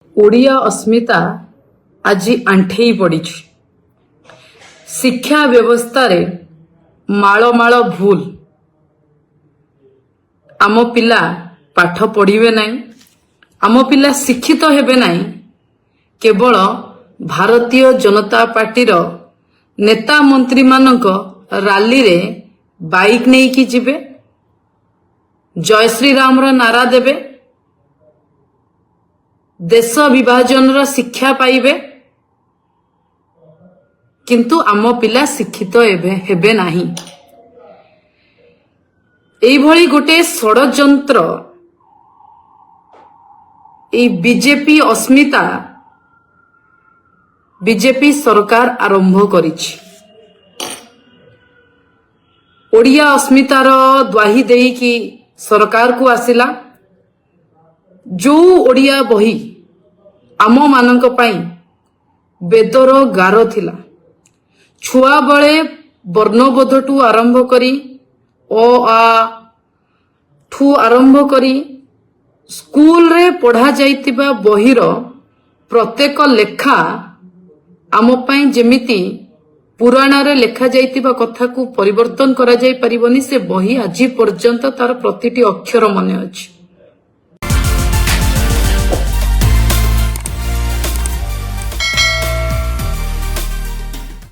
ओडिया अस्मिता आज आंठेई पड़ी। शिक्षा व्यवस्था रे माळ माळ भूल। आम पिला पाठ पढ़िबे नहीं, आम पिला शिक्षित हेबे नहीं। केवल भारतीय जनता पार्टी रो नेता मंत्री मानक रैली रे बाइक नहीं कि जिबे, जय श्री राम रो नारा देबे, देश विभाजन रो शिक्षा पाइबे, किंतु आम पिला शिक्षित हेबे नहीं। एई भली गोटे षड्यंत्र बीजेपी अस्मिता बीजेपी सरकार आरंभ करिछि। ओडिया अस्मितार द्वाही देई कि सरकार को आसिला। जो ओडिया बही आम मानक पाई बेदर गार थिला। छुआ बळे वर्णबोधटू आरंभ करी ओ आ ठू आरंभ करी स्कूल रे पढ़ा जाइतिबा बहीर प्रत्येक लेखा आम पाई जेमिति पुराण रे लेखा जाइतिबा कथा को परिवर्तन करा जाई परिबनी। से बही आज पर्यंत तार प्रतिटी अक्षर मने अछि।